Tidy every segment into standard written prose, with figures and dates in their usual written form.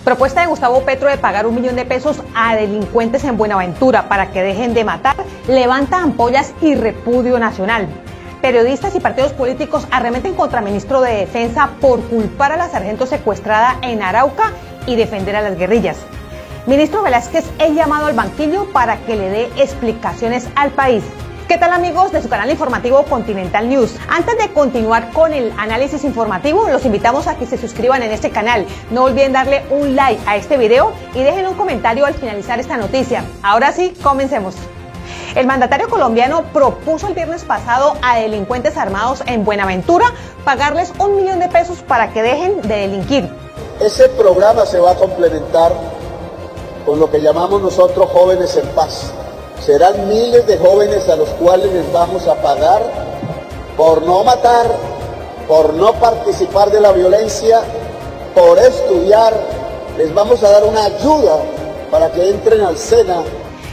Propuesta de Gustavo Petro de pagar $1 millón a delincuentes en Buenaventura para que dejen de matar, levanta ampollas y repudio nacional. Periodistas y partidos políticos arremeten contra el ministro de Defensa por culpar a la sargento secuestrada en Arauca y defender a las guerrillas. Ministro Velázquez es llamado al banquillo para que le dé explicaciones al país. ¿Qué tal, amigos de su canal informativo Continental News? Antes de continuar con el análisis informativo, los invitamos a que se suscriban en este canal. No olviden darle un like a este video y dejen un comentario al finalizar esta noticia. Ahora sí, comencemos. El mandatario colombiano propuso el viernes pasado a delincuentes armados en Buenaventura pagarles $1 millón para que dejen de delinquir. Ese programa se va a complementar con lo que llamamos nosotros Jóvenes en Paz. Serán miles de jóvenes a los cuales les vamos a pagar por no matar, por no participar de la violencia, por estudiar. Les vamos a dar una ayuda para que entren al SENA.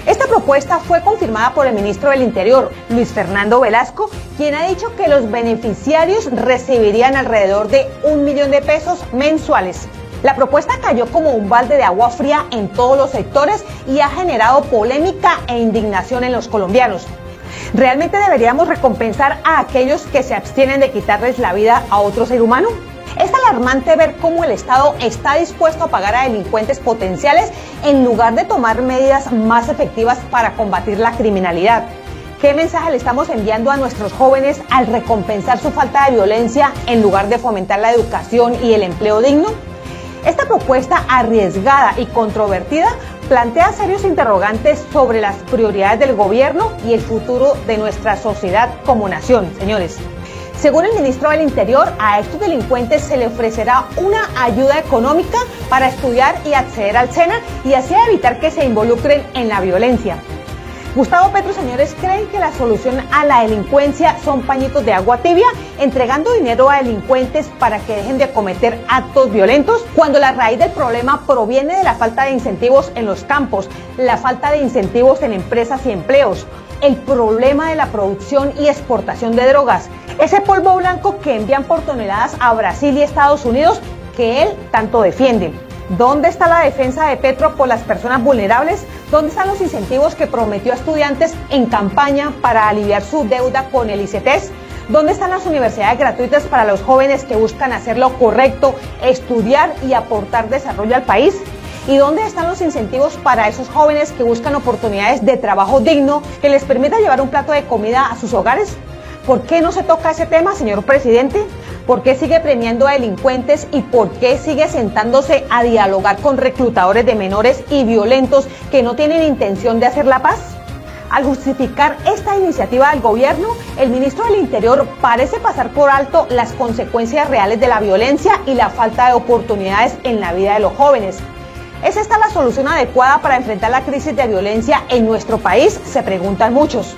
Esta propuesta fue confirmada por el ministro del Interior, Luis Fernando Velasco, quien ha dicho que los beneficiarios recibirían alrededor de $1 millón mensuales. La propuesta cayó como un balde de agua fría en todos los sectores y ha generado polémica e indignación en los colombianos. ¿Realmente deberíamos recompensar a aquellos que se abstienen de quitarles la vida a otro ser humano? Es alarmante ver cómo el Estado está dispuesto a pagar a delincuentes potenciales en lugar de tomar medidas más efectivas para combatir la criminalidad. ¿Qué mensaje le estamos enviando a nuestros jóvenes al recompensar su falta de violencia en lugar de fomentar la educación y el empleo digno? Esta propuesta arriesgada y controvertida plantea serios interrogantes sobre las prioridades del gobierno y el futuro de nuestra sociedad como nación, señores. Según el ministro del Interior, a estos delincuentes se le ofrecerá una ayuda económica para estudiar y acceder al SENA y así evitar que se involucren en la violencia. Gustavo Petro, señores, ¿creen que la solución a la delincuencia son pañitos de agua tibia, entregando dinero a delincuentes para que dejen de cometer actos violentos? Cuando la raíz del problema proviene de la falta de incentivos en los campos, la falta de incentivos en empresas y empleos, el problema de la producción y exportación de drogas, ese polvo blanco que envían por toneladas a Brasil y Estados Unidos que él tanto defiende. ¿Dónde está la defensa de Petro por las personas vulnerables? ¿Dónde están los incentivos que prometió a estudiantes en campaña para aliviar su deuda con el ICETEX? ¿Dónde están las universidades gratuitas para los jóvenes que buscan hacer lo correcto, estudiar y aportar desarrollo al país? ¿Y dónde están los incentivos para esos jóvenes que buscan oportunidades de trabajo digno que les permita llevar un plato de comida a sus hogares? ¿Por qué no se toca ese tema, señor presidente? ¿Por qué sigue premiando a delincuentes y por qué sigue sentándose a dialogar con reclutadores de menores y violentos que no tienen intención de hacer la paz? Al justificar esta iniciativa del gobierno, el ministro del Interior parece pasar por alto las consecuencias reales de la violencia y la falta de oportunidades en la vida de los jóvenes. ¿Es esta la solución adecuada para enfrentar la crisis de violencia en nuestro país?, se preguntan muchos.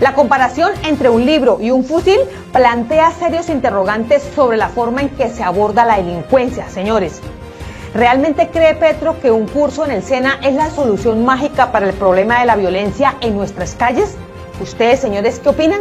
La comparación entre un libro y un fusil plantea serios interrogantes sobre la forma en que se aborda la delincuencia, señores. ¿Realmente cree Petro que un curso en el SENA es la solución mágica para el problema de la violencia en nuestras calles? ¿Ustedes, señores, qué opinan?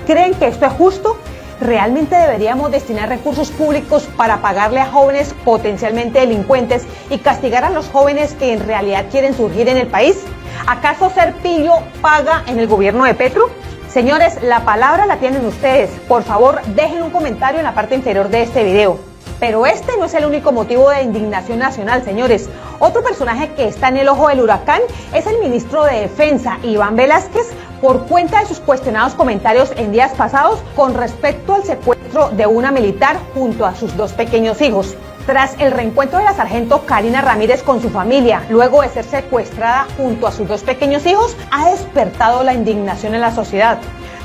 ¿Creen que esto es justo? ¿Realmente deberíamos destinar recursos públicos para pagarle a jóvenes potencialmente delincuentes y castigar a los jóvenes que en realidad quieren surgir en el país? ¿Acaso ser pillo paga en el gobierno de Petro? Señores, la palabra la tienen ustedes. Por favor, dejen un comentario en la parte inferior de este video. Pero este no es el único motivo de indignación nacional, señores. Otro personaje que está en el ojo del huracán es el ministro de Defensa, Iván Velázquez, por cuenta de sus cuestionados comentarios en días pasados con respecto al secuestro de una militar junto a sus 2 pequeños hijos. Tras el reencuentro de la sargento Karina Ramírez con su familia, luego de ser secuestrada junto a sus 2 pequeños hijos, ha despertado la indignación en la sociedad.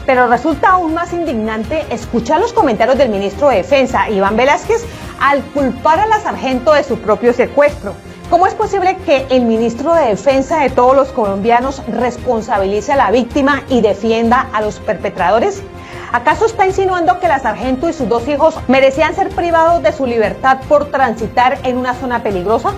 Pero resulta aún más indignante escuchar los comentarios del ministro de Defensa, Iván Velázquez, al culpar a la sargento de su propio secuestro. ¿Cómo es posible que el ministro de Defensa de todos los colombianos responsabilice a la víctima y defienda a los perpetradores? ¿Acaso está insinuando que la sargento y sus 2 hijos merecían ser privados de su libertad por transitar en una zona peligrosa?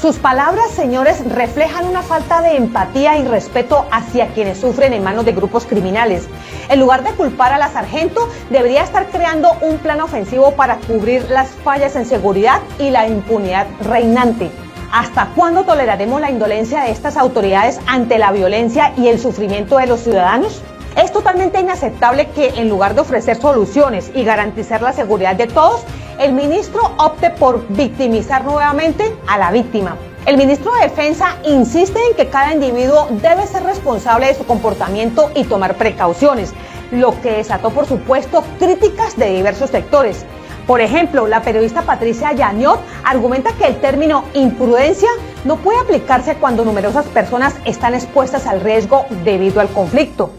Sus palabras, señores, reflejan una falta de empatía y respeto hacia quienes sufren en manos de grupos criminales. En lugar de culpar a la sargento, debería estar creando un plan ofensivo para cubrir las fallas en seguridad y la impunidad reinante. ¿Hasta cuándo toleraremos la indolencia de estas autoridades ante la violencia y el sufrimiento de los ciudadanos? Es totalmente inaceptable que, en lugar de ofrecer soluciones y garantizar la seguridad de todos, el ministro opte por victimizar nuevamente a la víctima. El ministro de Defensa insiste en que cada individuo debe ser responsable de su comportamiento y tomar precauciones, lo que desató, por supuesto, críticas de diversos sectores. Por ejemplo, la periodista Patricia Yaniot argumenta que el término imprudencia no puede aplicarse cuando numerosas personas están expuestas al riesgo debido al conflicto.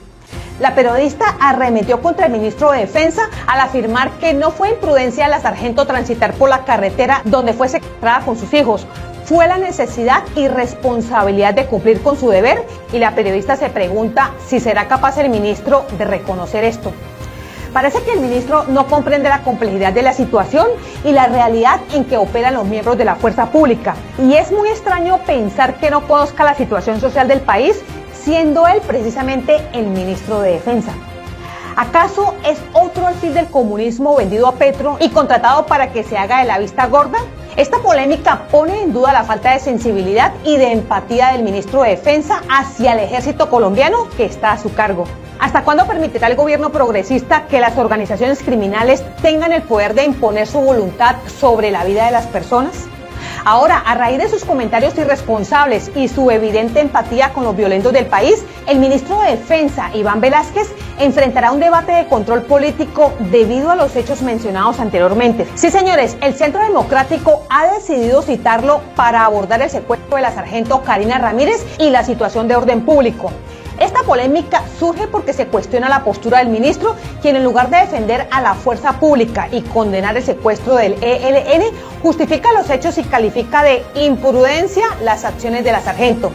La periodista arremetió contra el ministro de Defensa al afirmar que no fue imprudencia de la sargento transitar por la carretera donde fue secuestrada con sus hijos. Fue la necesidad y responsabilidad de cumplir con su deber, y la periodista se pregunta si será capaz el ministro de reconocer esto. Parece que el ministro no comprende la complejidad de la situación y la realidad en que operan los miembros de la fuerza pública. Y es muy extraño pensar que no conozca la situación social del país, siendo él precisamente el ministro de Defensa. ¿Acaso es otro alfil del comunismo vendido a Petro y contratado para que se haga de la vista gorda? Esta polémica pone en duda la falta de sensibilidad y de empatía del ministro de Defensa hacia el ejército colombiano que está a su cargo. ¿Hasta cuándo permitirá el gobierno progresista que las organizaciones criminales tengan el poder de imponer su voluntad sobre la vida de las personas? Ahora, a raíz de sus comentarios irresponsables y su evidente empatía con los violentos del país, el ministro de Defensa, Iván Velásquez, enfrentará un debate de control político debido a los hechos mencionados anteriormente. Sí, señores, el Centro Democrático ha decidido citarlo para abordar el secuestro de la sargento Karina Ramírez y la situación de orden público. Esta polémica surge porque se cuestiona la postura del ministro, quien en lugar de defender a la fuerza pública y condenar el secuestro del ELN, justifica los hechos y califica de imprudencia las acciones de la sargento.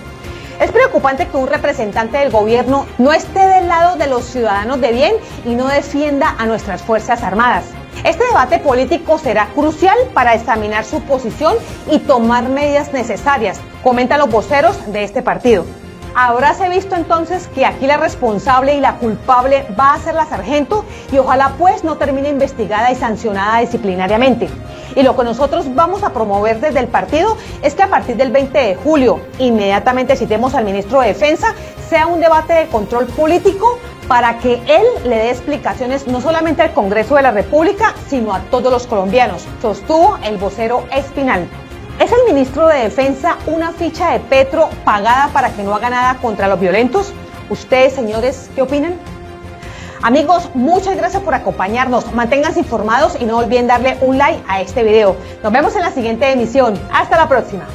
Es preocupante que un representante del gobierno no esté del lado de los ciudadanos de bien y no defienda a nuestras Fuerzas Armadas. Este debate político será crucial para examinar su posición y tomar medidas necesarias, comentan los voceros de este partido. Ahora se ha visto entonces que aquí la responsable y la culpable va a ser la sargento, y ojalá pues no termine investigada y sancionada disciplinariamente. Y lo que nosotros vamos a promover desde el partido es que a partir del 20 de julio, inmediatamente citemos al ministro de Defensa, sea un debate de control político para que él le dé explicaciones no solamente al Congreso de la República, sino a todos los colombianos, sostuvo el vocero Espinal. ¿Es el ministro de Defensa una ficha de Petro pagada para que no haga nada contra los violentos? ¿Ustedes, señores, qué opinan? Amigos, muchas gracias por acompañarnos. Manténganse informados y no olviden darle un like a este video. Nos vemos en la siguiente emisión. Hasta la próxima.